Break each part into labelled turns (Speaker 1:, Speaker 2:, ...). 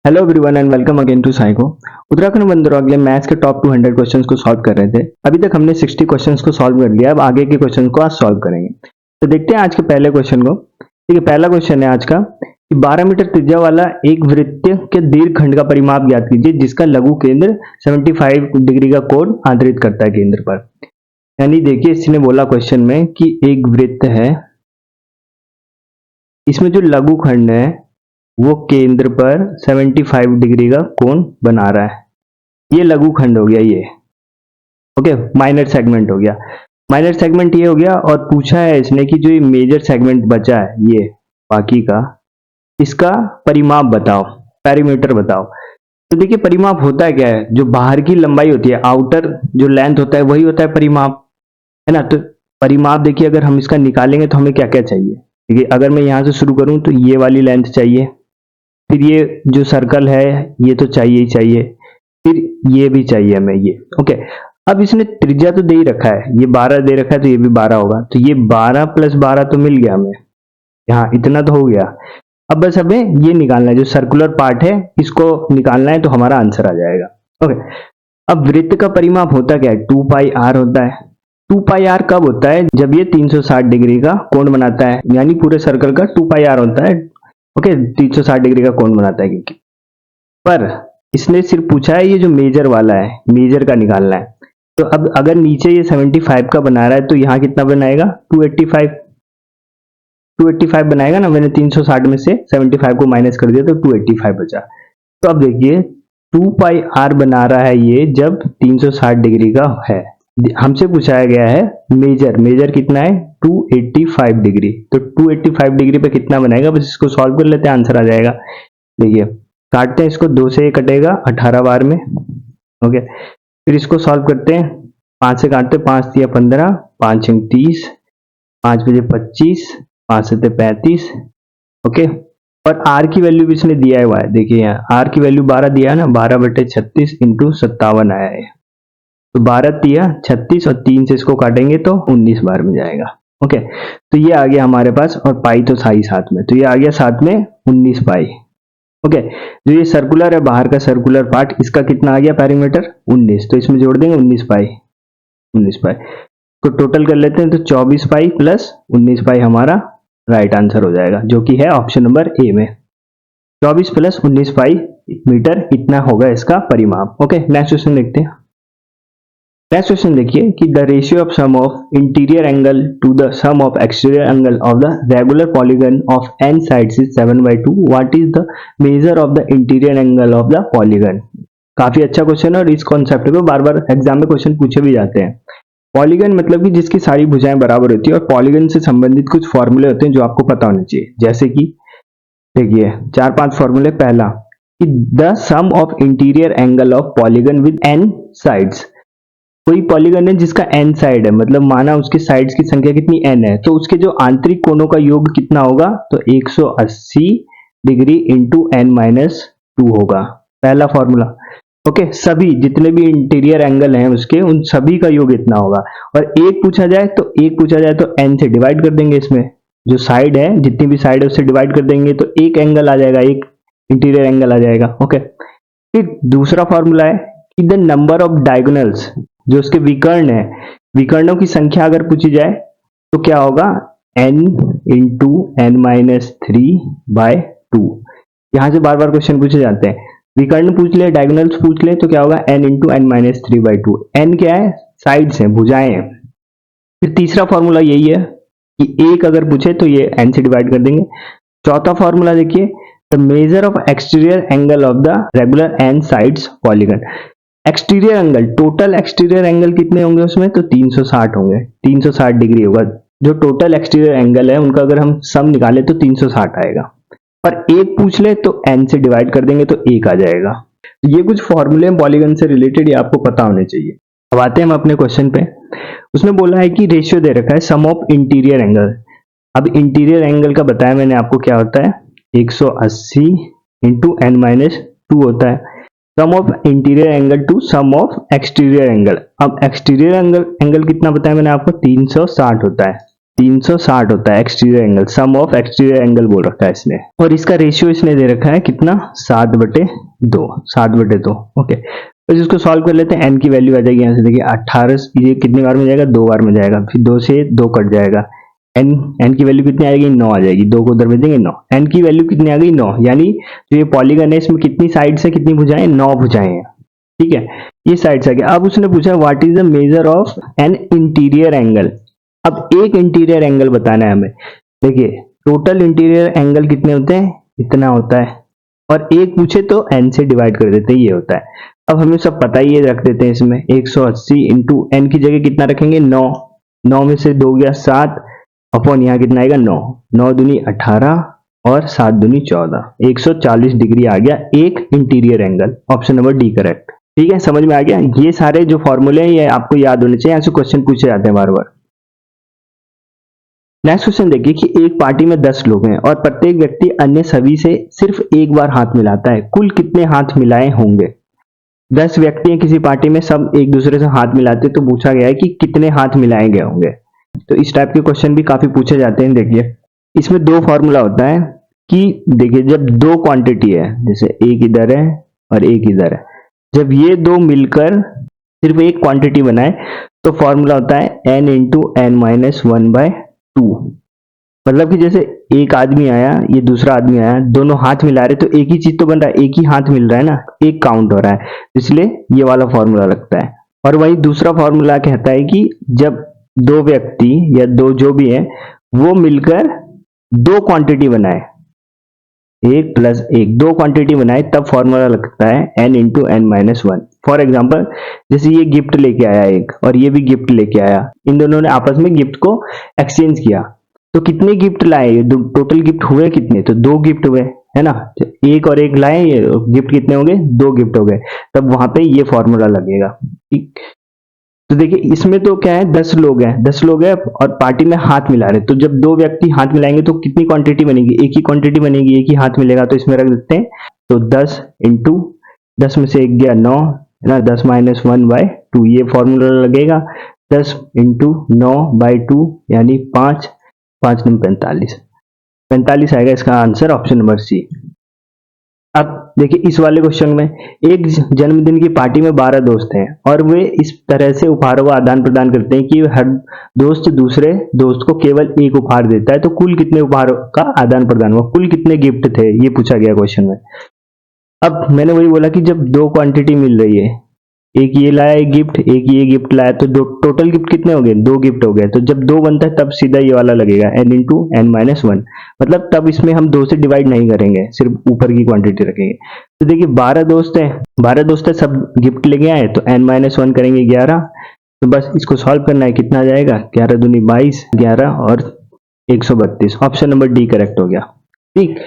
Speaker 1: Hello everyone and welcome again to psycho. Uttarakhand बंदरों अगले maths के टॉप 200 क्वेश्चंस को सॉल्व कर रहे थे। अभी तक हमने 60 क्वेश्चंस को सॉल्व कर लिया। अब आगे के क्वेश्चन को आज सॉल्व करेंगे। तो देखते हैं आज के पहले क्वेश्चन को। ठीक है, पहला क्वेश्चन है आज का कि 12 मीटर त्रिज्या वाला एक वृत्त के दीर्घखंड का परिमाप ज्ञात कीजिए जिसका लघु केंद्र 75 डिग्री का कोण आंतरित करता है केंद्र पर। यानी देखिए, इसने बोला क्वेश्चन में कि एक वृत्त है, इसमें जो लघु खंड है वो केंद्र पर 75 डिग्री का कोण बना रहा है। ये लघु खंड हो गया, ये ओके। माइनर सेगमेंट हो गया, माइनर सेगमेंट ये हो गया। और पूछा है इसने कि जो ये मेजर सेगमेंट बचा है, ये बाकी का, इसका परिमाप बताओ, पेरीमीटर बताओ। तो देखिए, परिमाप होता क्या है, जो बाहर की लंबाई होती है, आउटर जो लेंथ होता है वही होता है परिमाप, है ना। तो परिमाप देखिए, अगर हम इसका निकालेंगे तो हमें क्या क्या चाहिए। देखिए, अगर मैं यहां से शुरू करूं तो ये वाली लेंथ चाहिए, फिर ये जो सर्कल है ये तो चाहिए ही चाहिए, फिर ये भी चाहिए हमें, ये ओके। अब इसने त्रिज्या तो दे ही रखा है, ये 12 दे रखा है तो ये भी 12 होगा। तो ये 12 प्लस 12 तो मिल गया हमें, यहाँ इतना तो हो गया। अब बस हमें ये निकालना है, जो सर्कुलर पार्ट है इसको निकालना है, तो हमारा आंसर आ जाएगा ओके। अब वृत्त का परिमाप होता क्या है, 2 पाई आर होता है। 2 पाई आर कब होता है, जब ये 360 डिग्री का कोण बनाता है, यानी पूरे सर्कल का 2 पाई आर होता है ओके। 360 डिग्री का कोण बनाता है क्योंकि, पर इसने सिर्फ पूछा है ये जो मेजर वाला है, मेजर का निकालना है। तो अब अगर नीचे ये 75 का बना रहा है तो यहाँ कितना बनाएगा, 285 बनाएगा ना। मैंने 360 में से 75 को माइनस कर दिया तो 285 बचा। तो अब देखिए, 2 पाई आर बना रहा है ये जब 360 डिग्री का है। हमसे पूछाया गया है मेजर, मेजर कितना है 285 डिग्री। तो 285 डिग्री पे कितना बनाएगा, बस इसको सॉल्व कर लेते हैं, आंसर आ जाएगा। देखिए, काटते हैं इसको, 2 से ये कटेगा 18 बार में ओके। फिर इसको सॉल्व करते हैं, 5 से काटते हैं, 5 दिया 15, 5 6 30, 5 बजे 25, 5 से 35 ओके। और आर की वैल्यू भी इसने दिया हुआ है, देखिए यहाँ आर की वैल्यू 12 दिया है ना, 12/36 इंटू 57 आया है। तो 12 दिया 36 और 3 से इसको काटेंगे तो 19 बार में जाएगा ओके। तो ये आ गया हमारे पास, और पाई तो था ही साथ में, तो ये आ गया साथ में 19 पाई ओके। जो ये सर्कुलर है, बाहर का सर्कुलर पार्ट, इसका कितना आ गया पेरीमीटर 19, तो इसमें जोड़ देंगे 19 पाई, 19 पाई तो टोटल कर लेते हैं। तो 24 पाई प्लस 19 पाई हमारा राइट आंसर हो जाएगा, जो कि है ऑप्शन नंबर ए में। 24 प्लस 19 पाई मीटर, इतना होगा इसका परिमाप ओके। नेक्स्ट क्वेश्चन देखते हैं। नेक्स्ट क्वेश्चन देखिए कि the ratio of sum of interior angle to the sum of exterior angle of the regular polygon of n sides is 7/2। What is the major of the interior angle of the polygon. काफी अच्छा question है, और इस concept को बार बार exam में question पूछे भी जाते हैं। पॉलीगन मतलब कि जिसकी सारी भुजाएं बराबर होती है, और पॉलीगन से संबंधित कुछ फॉर्मूले होते हैं जो आपको पता होने चाहिए। जैसे कि देखिए 4-5 फॉर्मूले। पहला कि the sum of interior angle of polygon with n sides. कोई पॉलीगन है जिसका n साइड है, मतलब माना उसके साइड्स की संख्या कितनी n है, तो उसके जो आंतरिक कोणों का योग कितना होगा, तो 180 डिग्री इंटू n-2 होगा। पहला फॉर्मूला ओके। सभी जितने भी इंटीरियर एंगल हैं उसके, उन सभी का योग इतना होगा। और एक पूछा जाए तो n से डिवाइड कर देंगे, इसमें जो साइड है, जितनी भी साइड है उससे डिवाइड कर देंगे तो एक एंगल आ जाएगा, एक इंटीरियर एंगल आ जाएगा ओके। फिर दूसरा फॉर्मूला है कि द नंबर ऑफ डायगोनल्स, जो उसके विकर्ण है, विकर्णों की संख्या अगर पूछी जाए तो क्या होगा, n इंटू n-3/2। यहां से बार बार क्वेश्चन पूछे जाते हैं, विकर्ण पूछ ले, डायगोनल्स पूछ ले, तो क्या होगा n इंटू n-3/2। n क्या है, साइड्स हैं, भुजाएं हैं। फिर तीसरा फॉर्मूला यही है कि एक अगर पूछे तो ये n से डिवाइड कर देंगे। चौथा फॉर्मूला देखिए, the measure of exterior angle of the regular n sides polygon. Exterior angle, total exterior angle कितने होंगे उसमें, तो 360 होंगे, 360 डिग्री होगा। जो टोटल एक्सटीरियर एंगल है उनका अगर हम सम निकाले तो 360 आएगा। पर एक पूछ ले तो n से डिवाइड कर देंगे तो 1 आ जाएगा। ये कुछ फॉर्मूले पॉलीगन से रिलेटेड, ये आपको पता होने चाहिए। अब आते हैं हम अपने क्वेश्चन पे। उसमें बोला है कि रेशियो दे रखा है सम ऑफ इंटीरियर एंगल। अब इंटीरियर एंगल का बताया मैंने आपको क्या होता है, 180 इंटू n-2 होता है। Sum of interior angle to sum of exterior angle. अब एक्सटीरियर एंगल कितना बताया मैंने आपको, 360 होता है 360 होता है exterior angle, sum of exterior angle बोल रखा है इसने, और इसका रेशियो इसने दे रखा है कितना 7/2, 7/2। ओके, तो इसको सॉल्व कर लेते हैं। n की वैल्यू आ जाएगी यहाँ से, देखिए 18, ये कितनी बार में जाएगा, 2 बार में जाएगा, फिर 2 से 2 कट जाएगा, n की वैल्यू कितनी आएगी, 9 आ जाएगी, 2 को उधर भेजेंगे 9, n की वैल्यू कितनी आ गई 9, यानी जो ये पॉलीगन है इसमें कितनी साइड से कितनी भुजाएं, 9 भुजाएं हैं, ठीक है, ये साइड से आ गया। अब उसने पूछा what is the major of an interior angle. अब एक इंटीरियर एंगल बताना है हमें, देखिए टोटल इंटीरियर एंगल कितने होते हैं, इतना होता है, और एक पूछे तो n से डिवाइड कर देते हैं, ये होता है। अब हमें सब पता ही है, रख देते हैं इसमें 180 इंटू n की जगह कितना रखेंगे 9, 9 में से 2 गया 7, अपॉन यहाँ कितना आएगा 9, 9 दूनी 18 और 7 दूनी 14, 140 डिग्री आ गया एक interior angle. Option number D correct. ठीक है, समझ में आ गया। ये सारे जो फॉर्मूले हैं ये आपको याद होने चाहिए, ऐसे क्वेश्चन पूछे जाते हैं बार बार। नेक्स्ट क्वेश्चन देखिए कि एक पार्टी में 10 लोग हैं और प्रत्येक व्यक्ति अन्य सभी से सिर्फ एक बार हाथ मिलाता है, कुल कितने हाथ मिलाए होंगे। 10 व्यक्ति हैं किसी पार्टी में, सब एक दूसरे से हाथ मिलाते, तो पूछा गया है कि कितने हाथ मिलाए गए होंगे। तो इस टाइप के क्वेश्चन भी काफी पूछे जाते हैं। देखिए इसमें दो फॉर्मूला होता है कि देखिए जब दो क्वांटिटी है, जैसे एक इधर है और एक इधर है, जब ये दो मिलकर सिर्फ एक क्वांटिटी बनाए तो फॉर्मूला होता है n इंटू n-1/2। मतलब कि जैसे एक आदमी आया, ये दूसरा आदमी आया, दोनों हाथ मिला रहे तो एक ही चीज तो बन रहा है, एक ही हाथ मिल रहा है ना, एक काउंट हो रहा है, इसलिए ये वाला फॉर्मूला लगता है। और वही दूसरा फॉर्मूला कहता है कि जब दो व्यक्ति या दो जो भी है वो मिलकर दो क्वांटिटी बनाए, एक प्लस एक, दो क्वांटिटी बनाए, तब फॉर्मूला लगता है n into n-1। For example जैसे ये गिफ्ट लेके आया एक और ये भी गिफ्ट लेके आया, इन दोनों ने आपस में गिफ्ट को एक्सचेंज किया, तो कितने गिफ्ट लाए, टोटल गिफ्ट हुए कितने, तो 2 गिफ्ट हुए, है ना, एक और एक लाए, गिफ्ट कितने हो गए, 2 गिफ्ट हो गए, तब वहां पे ये फॉर्मूला लगेगा। ठीक, तो देखिए इसमें तो क्या है 10 लोग हैं, 10 लोग हैं और पार्टी में हाथ मिला रहे, तो जब दो व्यक्ति हाथ मिलाएंगे तो कितनी क्वांटिटी बनेगी, एक ही क्वांटिटी बनेगी, एक ही हाथ मिलेगा, तो इसमें रख देते हैं। तो 10 इंटू 10 में से एक गया 9, है ना, 10-1/2 ये फॉर्मूला लगेगा। 10 इंटू 9/2 यानी 5, 5 9 45 आएगा इसका आंसर, ऑप्शन नंबर सी। अब देखिए इस वाले क्वेश्चन में एक जन्मदिन की पार्टी में 12 दोस्त हैं और वे इस तरह से उपहारों का आदान प्रदान करते हैं कि हर दोस्त दूसरे दोस्त को केवल एक उपहार देता है, तो कुल कितने उपहारों का आदान प्रदान हुआ, कुल कितने गिफ्ट थे, ये पूछा गया क्वेश्चन में। अब मैंने वही बोला कि जब दो क्वांटिटी मिल रही है, एक ये लाया एक गिफ्ट, एक ये गिफ्ट लाया, तो दो टोटल गिफ्ट कितने हो गए, 2 गिफ्ट हो गए, तो जब 2 बनता है तब सीधा ये वाला लगेगा n इंटू n-1, मतलब तब इसमें हम 2 से डिवाइड नहीं करेंगे, सिर्फ ऊपर की क्वांटिटी रखेंगे। तो देखिए 12 दोस्त है, 12 दोस्त है, सब गिफ्ट लेके आए, तो n-1 करेंगे 11, तो बस इसको सॉल्व करना है, कितना जाएगा 11 दूनी 22, 11 और 132, ऑप्शन नंबर डी करेक्ट हो गया। ठीक,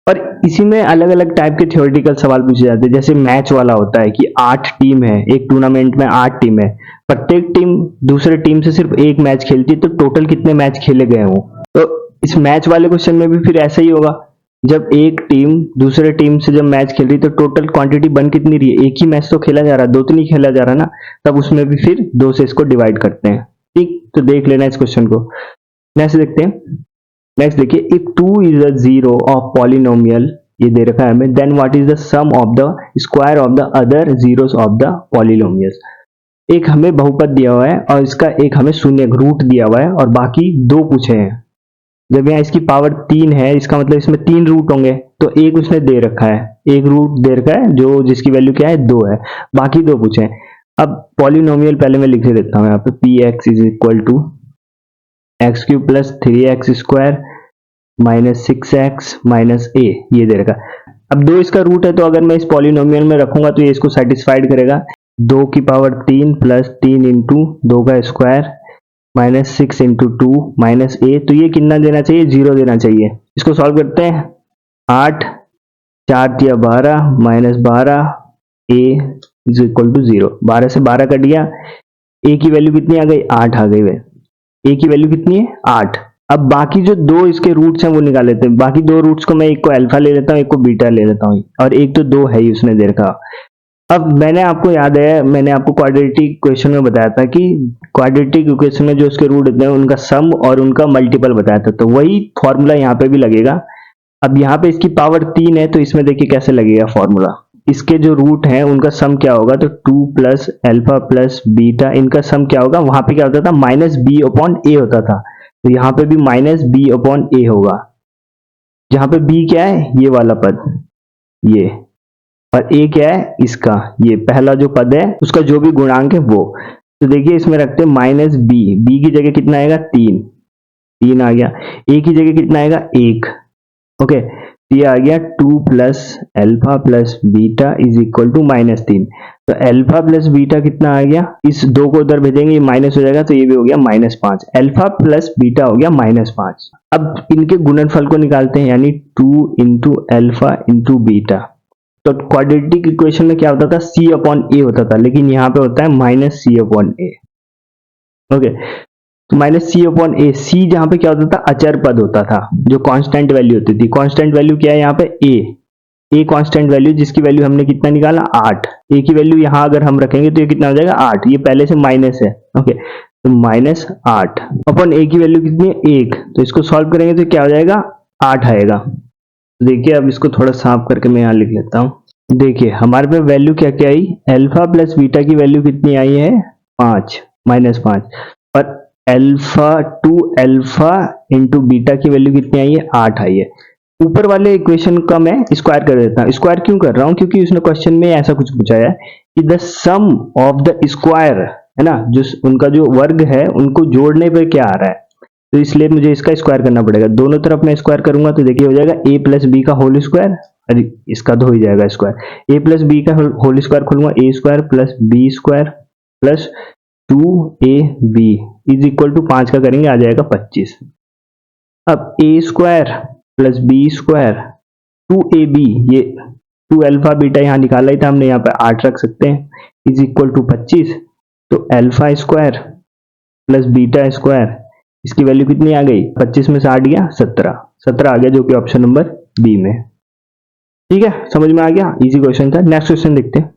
Speaker 1: और इसी में अलग अलग टाइप के थ्योरेटिकल सवाल पूछे जाते हैं, जैसे मैच वाला होता है कि 8 टीम है, एक टूर्नामेंट में 8 टीम है, प्रत्येक टीम दूसरे टीम से सिर्फ एक मैच खेलती है, तो टोटल कितने मैच खेले गए हों। तो इस मैच वाले क्वेश्चन में भी फिर ऐसा ही होगा, जब एक टीम दूसरे टीम से जब मैच खेल रही तो टोटल क्वांटिटी बन कितनी रही है, एक ही मैच तो खेला जा रहा है, 2 तो नहीं खेला जा रहा ना, तब उसमें भी फिर 2 से इसको डिवाइड करते हैं। ठीक, तो देख लेना इस क्वेश्चन को। नेक्स्ट देखते हैं। नेक्स्ट देखिए, if 2 is a zero of polynomial, ये दे रखा है हमें, then what is the sum of the square of the other zeros of the polynomials. एक हमें बहुपद दिया हुआ है और इसका एक हमें शून्य रूट दिया हुआ है और बाकी 2 पूछे हैं। जब यहाँ इसकी पावर 3 है, इसका मतलब इसमें 3 रूट होंगे, तो एक उसने दे रखा है, एक रूट दे रखा है जो जिसकी वैल्यू क्या है 2 है, बाकी 2 पूछे हैं। अब पॉलिनोमियल पहले मैं लिख देता हूँ यहाँ पे, px is equal to x³ plus 3x square minus 6x minus a, ये दे रखा। अब 2 इसका रूट है, तो अगर मैं इस पॉलिनोमियल में रखूंगा तो ये इसको सेटिस्फाइड करेगा। 2 की पावर 3 प्लस 3 इंटू 2 का square minus 6 into 2 minus a, तो ये कितना देना चाहिए, 0 देना चाहिए। इसको सॉल्व करते हैं, 8 4 या 12 minus 12 a is equal to 0, 12 से 12 कट गया, a की वैल्यू कितनी आ गई, 8 आ गई। a की वैल्यू कितनी है 8। अब बाकी जो 2 इसके रूट्स हैं वो निकाल लेते हैं, बाकी 2 रूट्स को मैं एक को अल्फा ले लेता हूँ, एक को बीटा ले लेता हूँ, और एक तो 2 है ही उसने दे रखा। अब मैंने आपको याद है, मैंने आपको क्वाड्रेटिक इक्वेशन में बताया था कि क्वाड्रेटिक इक्वेशन में जो उसके रूट होते हैं उनका सम और उनका मल्टीपल बताया था, तो वही फॉर्मूला यहाँ पे भी लगेगा। अब यहाँ पे इसकी पावर 3 है, तो इसमें देखिए कैसे लगेगा फॉर्मूला। इसके जो रूट हैं उनका सम क्या होगा, तो 2 प्लस अल्फा प्लस बीटा, इनका सम क्या होगा, वहां पे क्या होता था, माइनस बी अपॉन ए होता था, तो यहाँ पे भी माइनस बी अपॉन ए होगा, जहां पे बी क्या है, ये वाला पद, ये, और ए क्या है, इसका, ये पहला जो पद है उसका जो भी गुणांक है वो। तो देखिए इसमें रखते हैं माइनस बी, बी की जगह कितना आएगा, 3 आ गया, ए की जगह कितना आएगा, 1, ओके। तो ये आ गया 2 plus alpha plus beta is equal to -3। तो अल्फा प्लस बीटा कितना आ गया, इस दो को उधर भेजेंगे, ये माइनस हो जाएगा, तो ये भी हो गया -5। अल्फा प्लस बीटा हो गया -5। अब इनके गुणनफल को निकालते हैं, यानी 2 इंटू अल्फा इंटू बीटा। तो क्वाड्रेटिक इक्वेशन में क्या होता था, c अपॉन ए होता था, लेकिन यहाँ पे होता है माइनस सी अपॉन ए, ओके। तो माइनस सी अपॉन ए, सी जहां पे क्या होता था, अचर पद होता था, जो कांस्टेंट वैल्यू होती थी। कांस्टेंट वैल्यू क्या है यहाँ पे, ए कांस्टेंट वैल्यू, जिसकी वैल्यू हमने कितना निकाला, 8। ए की वैल्यू यहाँ अगर हम रखेंगे तो ये कितना हो जाएगा, 8, ये पहले से माइनस है, ओके। तो -8 अपॉन ए की वैल्यू कितनी है, 1, तो इसको सॉल्व करेंगे तो क्या हो जाएगा, 8 आएगा। तो देखिए अब इसको थोड़ा साफ करके मैं यहाँ लिख लेता हूँ। देखिए हमारे पे वैल्यू क्या क्या आई, अल्फा प्लस बीटा की वैल्यू कितनी आई है, 5, -5, और अल्फा 2 अल्फा इंटू बीटा की वैल्यू कितनी आई है, 8 आई है। ऊपर वाले इक्वेशन का मैं स्क्वायर कर देता हूँ। स्क्वायर क्यों कर रहा हूँ, क्योंकि उसने क्वेश्चन में ऐसा कुछ पूछा है कि the sum of the square, है ना, जो उनका जो वर्ग है उनको जोड़ने पर क्या आ रहा है, तो इसलिए मुझे इसका स्क्वायर करना पड़ेगा। दोनों तरफ मैं स्क्वायर करूंगा तो देखिए हो जाएगा a प्लस बी का होल स्क्वायर, अरे इसका तो हो ही जाएगा स्क्वायर, a प्लस बी का होल स्क्वायर खोलूंगा, a square plus b square plus 2ab is equal to 5 का करेंगे, आ जाएगा 25। अब a square plus b square 2ab, ये 2 अल्फा बीटा यहाँ निकाला ही था हमने, यहाँ पे 8 रख सकते हैं, इज इक्वल टू 25। तो alpha square plus beta square, इसकी वैल्यू कितनी आ गई, 25 में से 8 गया 17 आ गया, जो कि ऑप्शन नंबर बी में। ठीक है, समझ में आ गया, इजी क्वेश्चन था। नेक्स्ट क्वेश्चन देखते हैं।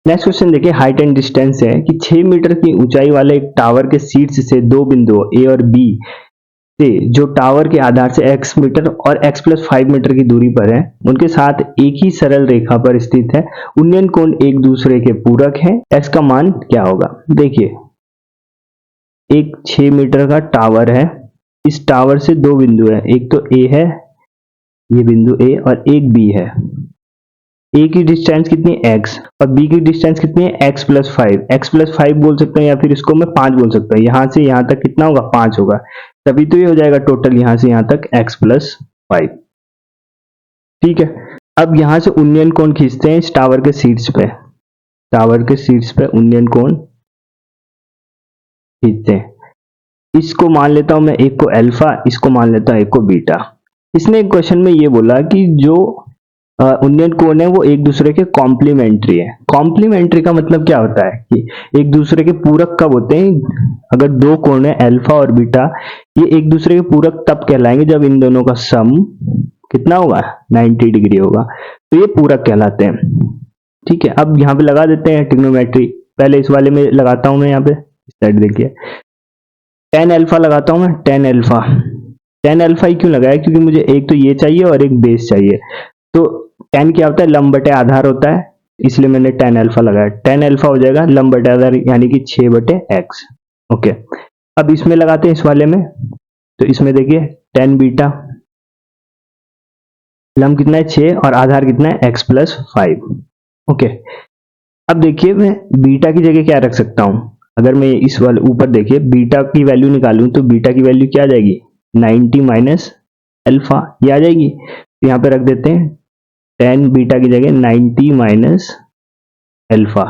Speaker 1: नेक्स्ट क्वेश्चन देखिए, हाइट एंड डिस्टेंस है कि 6 मीटर की ऊंचाई वाले एक टावर के शीर्ष से दो बिंदुओं ए और बी से, जो टावर के आधार से x मीटर और x प्लस 5 मीटर की दूरी पर है, उनके साथ एक ही सरल रेखा पर स्थित है, उन्नयन कोण एक दूसरे के पूरक है, x का मान क्या होगा। देखिए एक 6 मीटर का टावर है, इस टावर से दो बिंदु है, एक तो A है, ये बिंदु A, और एक B है। A की डिस्टेंस कितनी है, x, और B की डिस्टेंस कितनी है, x प्लस 5 बोल सकते हैं, या फिर इसको मैं 5 बोल सकता हूँ। यहां से यहां तक कितना होगा, 5 होगा, तभी तो ये हो जाएगा टोटल यहां से यहां तक x प्लस 5। ठीक है, अब यहां से उन्नयन कोण खींचते हैं इस टावर के शीर्ष पे, टावर के शीर्ष पे उन्नयन कोण खींचते हैं। इसको मान लेता हूं मैं, एक को अल्फा, इसको मान लेता हूं एक को बीटा। इसने एक क्वेश्चन में ये बोला कि जो उन्नयन कोण है वो एक दूसरे के कॉम्प्लीमेंट्री है। कॉम्प्लीमेंट्री का मतलब क्या होता है कि एक दूसरे के पूरक कब होते हैं, अगर दो कोण है अल्फा और बीटा, ये एक दूसरे के पूरक तब कहलाएंगे जब इन दोनों का सम कितना होगा, 90 डिग्री होगा, तो ये पूरक कहलाते हैं। ठीक है, अब यहाँ पे लगा देते हैं ट्रिग्नोमेट्री। पहले इस वाले में लगाता हूं मैं, यहाँ पे साइड देखिए tan अल्फा लगाता हूं मैं, tan अल्फा ही क्यों लगाया, क्योंकि मुझे एक तो ये चाहिए और एक बेस चाहिए। तो tan क्या होता है, लंब बटे आधार होता है, इसलिए मैंने tan अल्फा लगाया। tan अल्फा हो जाएगा लंब बटे आधार, यानी कि 6 बटे x। ओके, अब इसमें लगाते हैं इस वाले में, तो इसमें देखिए tan बीटा, लंब कितना है 6 और आधार कितना है x प्लस 5। ओके, अब देखिए मैं बीटा की जगह क्या रख सकता हूं, अगर मैं इस वाले ऊपर देखिए बीटा की वैल्यू निकालूं तो बीटा की वैल्यू क्या आ जाएगी, 90 माइनस अल्फा, ये आ जाएगी। तो यहाँ पे रख देते हैं tan बीटा की जगह 90 minus alpha.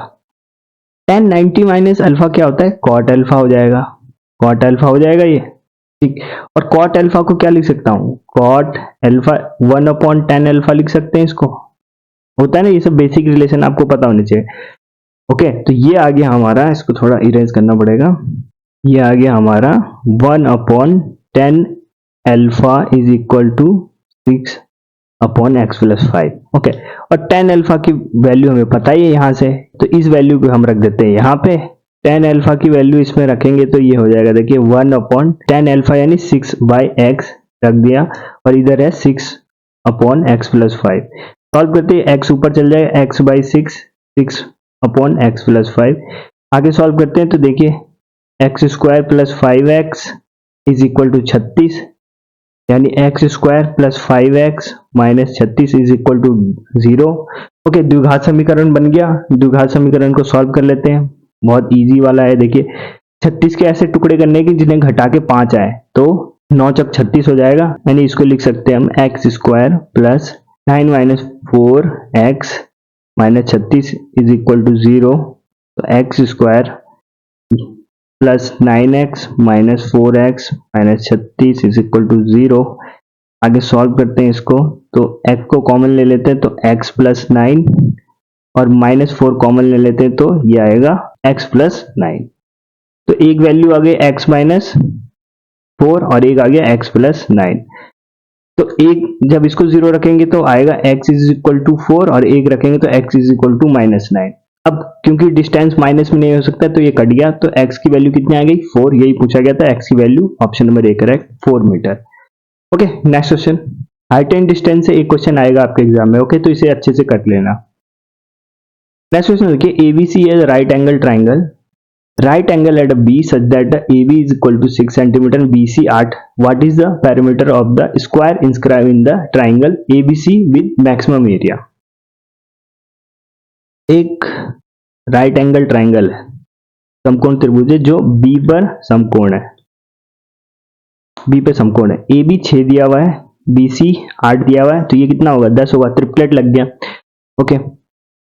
Speaker 1: tan 90 minus alpha क्या होता है, cot अल्फा हो जाएगा, cot अल्फा हो जाएगा ये। ठीक, और cot अल्फा को क्या लिख सकता हूँ, cot alpha 1 upon tan alpha लिख सकते हैं इसको, होता है ना, ये सब बेसिक रिलेशन आपको पता होने चाहिए। ओके, तो ये आ गया हमारा, इसको थोड़ा इरेज करना पड़ेगा, ये आ गया हमारा 1 upon tan alpha is equal to 6 upon x plus 5। Okay, और tan अल्फा की वैल्यू हमें पता ही है यहाँ से, तो इस वैल्यू को हम रख देते हैं यहाँ पे। tan अल्फा की वैल्यू इसमें रखेंगे तो ये हो जाएगा, देखिए 1 अपॉन tan अल्फा यानी 6 बाई एक्स रख दिया, और इधर है 6 अपॉन एक्स प्लस 5। सॉल्व करते हैं, एक्स ऊपर चल जाएगा, x by 6 upon x plus 5। आगे सॉल्व करते हैं तो देखिए x square plus 5x is equal to 36, यानी x square plus 5x minus 36 is equal to 0। Okay, द्विघात समीकरण बन गया। द्विघात समीकरण को सॉल्व कर लेते हैं, बहुत इजी वाला है। देखिए 36 के ऐसे टुकड़े करने की जिन्हें घटा के 5 आए, तो 9 चक 36 हो जाएगा, यानी इसको लिख सकते हैं हम x square plus 9 minus 4x minus 36 is equal to 0। तो x square plus 9x minus 4x minus 36 is equal to 0। आगे सॉल्व करते हैं इसको, तो x को कॉमन ले लेते हैं तो x प्लस 9 और माइनस 4 कॉमन ले लेते हैं तो ये आएगा x प्लस 9। तो एक वैल्यू आ गई x माइनस 4 और एक आ गया x प्लस 9। तो एक जब इसको 0 रखेंगे तो आएगा x इज इक्वल टू 4 और एक रखेंगे तो x is equal to minus 9। अब क्योंकि डिस्टेंस माइनस में नहीं हो सकता तो ये कट गया, तो x की वैल्यू कितनी आ गई 4, यही पूछा गया था, x की value option number A correct 4 metre. Okay, next question, height and distance से एक क्वेश्चन आएगा आपके एग्जाम में। ओके, तो इसे अच्छे से कट लेना। नेक्स्ट क्वेश्चन देखिए, एबीसी है right angle triangle, right angle at a B such that the AB is equal to 6 cm and BC 8. What is the perimeter of the square inscribed in the triangle ABC with maximum area? एक right angle triangle है, समकोण त्रिभुज है जो B पर समकोण है, B पे समकोण है। AB 6 दिया हुआ है, BC 8 दिया हुआ है, तो ये कितना होगा 10 होगा, ट्रिपलेट लग गया। ओके,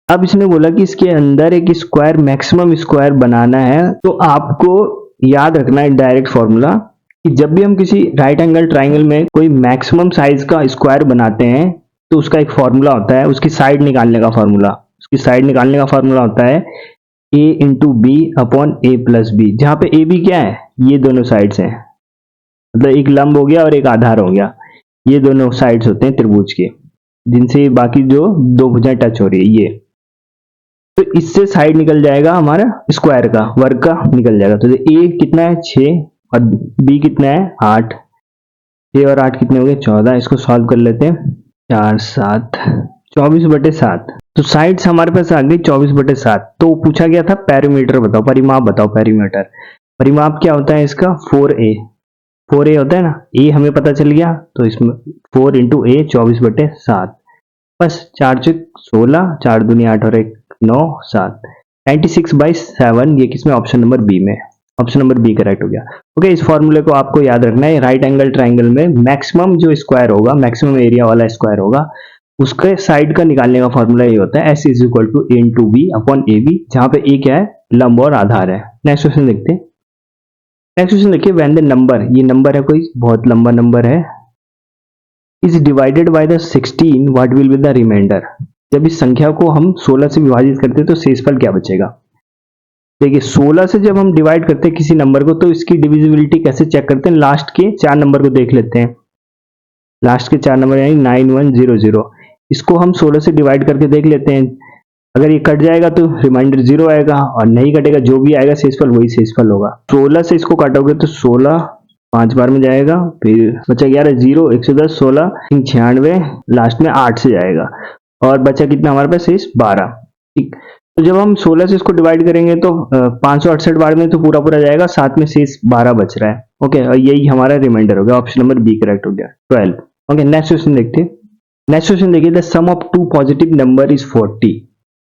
Speaker 1: अब इसने बोला कि इसके अंदर एक स्क्वायर मैक्सिमम स्क्वायर बनाना है, तो आपको याद रखना है डायरेक्ट फॉर्मूला कि जब भी हम किसी राइट एंगल ट्राइंगल में कोई मैक्सिमम साइज का स्क्वायर बनाते हैं तो उसका एक फॉर्मूला होता है, उसकी साइड निकालने का फॉर्मूला। उसकी साइड निकालने का फॉर्मूला होता है a into b upon a plus b, जहां पे ए बी क्या है, ये दोनों साइड्स हैं, मतलब एक लंब हो गया और एक आधार हो गया, ये दोनों साइड्स होते हैं त्रिभुज के, जिनसे बाकी जो दो भुजाएं टच हो रही है ये, तो इससे साइड निकल जाएगा हमारा स्क्वायर का, वर्ग का निकल जाएगा। तो ए कितना है 6 और बी कितना है 8, 6 और 8 कितने हो गए 14। इसको सॉल्व कर लेते हैं, 4 7 24/7। तो साइड्स हमारे पास आ गई 24/7। तो पूछा गया था पेरीमीटर बताओ, परिमाप बताओ पेरीमीटर। परिमाप क्या होता है इसका 4a होता है ना, a हमें पता चल गया, तो इसमें 4 इंटू ए 24/7, बस 4 चुक 16, 4 दूनी 8 और 1 9 7, 96/7। ये किसमें, ऑप्शन नंबर बी में, ऑप्शन नंबर बी करेक्ट हो गया। ओके, इस फॉर्मूले को आपको याद रखना है, राइट एंगल ट्राइंगल में मैक्सिमम जो स्क्वायर होगा, मैक्सिमम एरिया वाला स्क्वायर होगा, उसके साइड का निकालने का फॉर्मूला ये होता है s is equal to a into b upon a b, जहां पे ए क्या है लंब और आधार है। नेक्स्ट क्वेश्चन देखते हैं। नेक्स्ट क्वेश्चन देखिए, व्हेन द नंबर, ये नंबर है कोई बहुत लंबा नंबर है, is divided by the 16 what will be the remainder. जब इस संख्या को हम 16 से विभाजित करते हैं तो शेषफल क्या बचेगा। देखिए 16 से जब हम डिवाइड करते हैं किसी नंबर को तो इसकी डिविजिबिलिटी कैसे चेक करते हैं, लास्ट के 4 नंबर को देख लेते हैं, लास्ट के 4 नंबर यानी 9100, इसको हम 16 से डिवाइड करके देख लेते हैं। अगर ये कट जाएगा तो रिमाइंडर 0 आएगा, और नहीं कटेगा जो भी आएगा शेषफल वही शेषफल होगा। 16 से इसको काटोगे तो 16 5 बार में जाएगा, फिर बचा 11 0 110 16 96, लास्ट में 8 से जाएगा, और बचा कितना हमारे पास शेष 12। ठीक, तो जब हम 16 से इसको डिवाइड करेंगे तो 568 बार में तो पूरा पूरा जाएगा, साथ में शेष 12 बच रहा है। ओके, और यही हमारा रिमाइंडर हो गया, ऑप्शन नंबर बी करेक्ट हो गया 12। ओके, नेक्स्ट क्वेश्चन देखते हैं। नेक्स्ट क्वेश्चन देखिए, the sum of two positive number is 40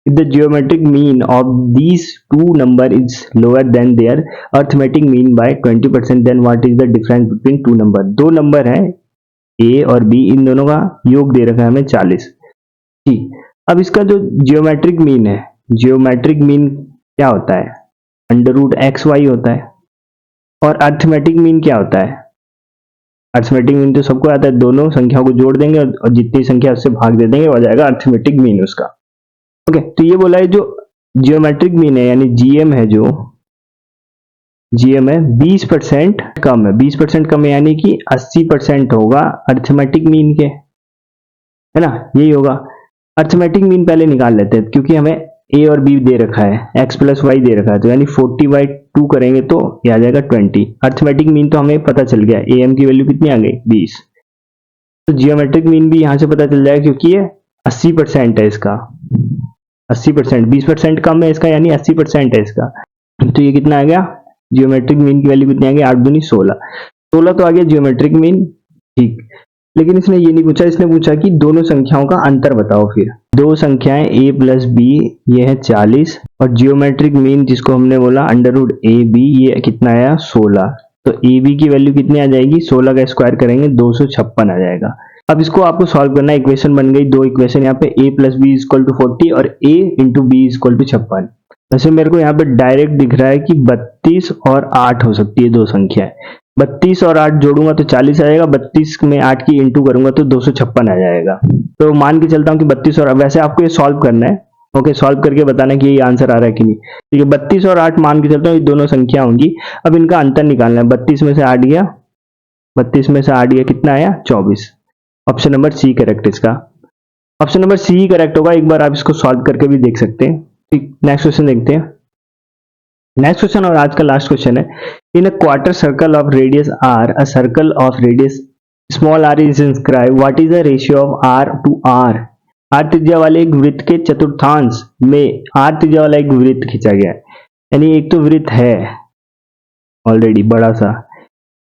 Speaker 1: if the geometric mean of these two number is lower than their arithmetic mean by 20%, then what is the difference between two number। दो number है a और b, इन दोनों का योग दे रखा है हमें 40। ठीक, अब इसका जो जियोमेट्रिक मीन है, जियोमेट्रिक मीन क्या होता है, √xy होता है, और अर्थमेटिक मीन क्या होता है, अर्थमेटिक मीन तो सबको आता है, दोनों संख्याओं को जोड़ देंगे और जितनी संख्या उससे भाग दे देंगे हो जाएगा अर्थमेटिक मीन उसका। ओके, तो ये बोला है जो जियोमेट्रिक मीन है यानी जीएम है, जो जीएम है 20% कम है, 20% कम है यानी कि 80% होगा अर्थमेटिक मीन के। है ना, यही होगा। अर्थमेटिक मीन पहले निकाल लेते हैं क्योंकि हमें a और b दे रखा है, x प्लस वाई दे रखा है, तो यानी 40/2 करेंगे तो ये आ जाएगा 20। अर्थमेटिक मीन तो हमें पता चल गया, am की वैल्यू कितनी आ गई 20। तो जियोमेट्रिक मीन भी यहां से पता चल जाएगा क्योंकि ये 80% है इसका, 80%, 20% कम है इसका, यानी 80% है इसका। तो ये कितना आ गया, जियोमेट्रिक मीन की वैल्यू कितनी आ गई, 8 दूनी 16, 16 तो आ गया जियोमेट्रिक मीन। ठीक, लेकिन इसने ये नहीं पूछा, इसने पूछा कि दोनों संख्याओं का अंतर बताओ। फिर दो संख्याएं a प्लस बी, ये है 40, और जियोमेट्रिक मीन जिसको हमने बोला √ab, ये कितना आया 16। तो ab की वैल्यू कितनी आ जाएगी, 16 का स्क्वायर करेंगे 256 आ जाएगा। अब इसको आपको सॉल्व करना है, इक्वेशन बन गई, दो इक्वेशन यहाँ पे a plus b equal to 40 और a into b equal to 56। वैसे मेरे को यहाँ पे डायरेक्ट दिख रहा है कि 32 और 8 हो सकती है दो संख्याएं। 32 और 8 जोड़ूंगा तो 40 आ जाएगा, 32 में 8 की इंटू करूंगा तो 256 आ जाएगा। तो मान के चलता हूँ कि 32 और, वैसे आपको ये सॉल्व करना है, ओके, सॉल्व करके बताना कि ये आंसर आ रहा है कि नहीं। ठीक है, 32 और 8 मान के चलता हूँ ये दोनों संख्या होंगी। अब इनका अंतर निकालना है, 32 में से 8 गया, 32 में से 8 गया, कितना आया 24। ऑप्शन नंबर सी करेक्ट इसका, ऑप्शन नंबर सी करेक्ट होगा। एक बार आप इसको सॉल्व करके भी देख सकते हैं। ठीक, नेक्स्ट क्वेश्चन देखते हैं। नेक्स्ट क्वेश्चन और आज का लास्ट क्वेश्चन है, in a quarter circle of radius r, a circle of radius small r is inscribe, what is the ratio of r to r। r त्रिज्या वाले एक वृत्त के चतुर्थांश में r त्रिज्या वाला एक वृत्त खींचा गया है, यानी एक तो वृत्त है ऑलरेडी बड़ा सा,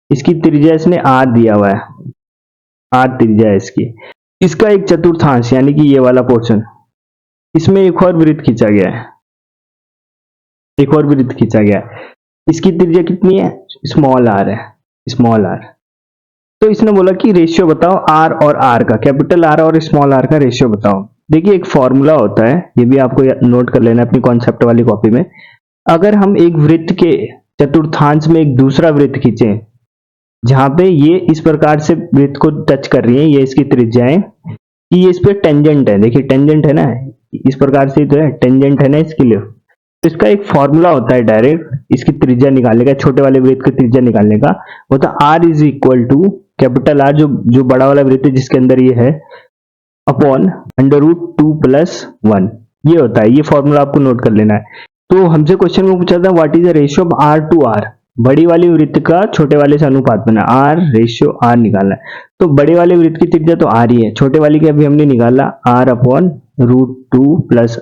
Speaker 1: इसकी त्रिज्या इसने r दिया हुआ है, r त्रिज्या है इसकी, इसका एक चतुर्थांश यानी कि ये वाला पोर्शन, इसमें एक और वृत्त खींचा गया है, एक और वृत्त खींचा गया है, इसकी त्रिज्या कितनी है, स्मॉल r है, स्मॉल r। तो इसने बोला कि रेशियो बताओ r और r का, कैपिटल R और स्मॉल r का रेशियो बताओ। देखिए एक फॉर्मूला होता है, ये भी आपको नोट कर लेना अपनी कॉन्सेप्ट वाली कॉपी में। अगर हम एक वृत्त के चतुर्थांश में एक दूसरा वृत्त खींचे, जहां पे ये इस प्रकार से वृत्त को टच कर रही है, ये इसकी त्रिज्याएं, कि ये इस पे टेंजेंट है, देखिए टेंजेंट है ना, इस प्रकार से तो है, टेंजेंट है ना इसके लिए। तो इसका एक फॉर्मूला होता है डायरेक्ट इसकी त्रिज्या निकालने का, छोटे वाले वृत्त की त्रिज्या निकालने का, वो तो r is equal to capital R, जो बड़ा वाला वृत्त है जिसके अंदर ये है, अपॉन √2 + 1, ये होता है। ये फॉर्मूला आपको नोट कर लेना है। तो हमसे क्वेश्चन में पूछा था what is the ratio of r to r, बड़ी वाली वृत्त का छोटे वाले से अनुपात बना, r रेशियो r निकालना है। तो बड़े वाले वृत्त की त्रिज्या तो r ही है, छोटे वाली की अभी हमने निकाला r अपॉन √2 +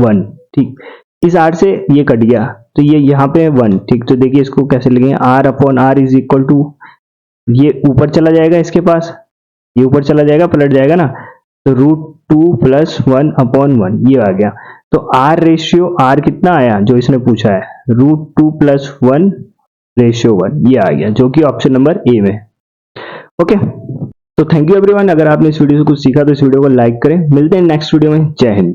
Speaker 1: 1। ठीक, इस r से ये कट गया तो ये यहाँ पे 1। ठीक, तो देखिए इसको कैसे लिखेंगे, r upon r is equal to, ये ऊपर चला जाएगा, इसके पास ये ऊपर चला जाएगा, पलट जाएगा ना, तो √2 + 1 अपॉन 1 ये आ गया। तो r रेशियो r कितना आया जो इसने पूछा है, √2 + 1 रेशियो 1, ये आ गया, जो कि ऑप्शन नंबर ए में। ओके, तो थैंक यू एवरीवन। अगर आपने इस वीडियो से कुछ सीखा तो इस वीडियो को लाइक करें। मिलते हैं नेक्स्ट वीडियो में। जय हिंद।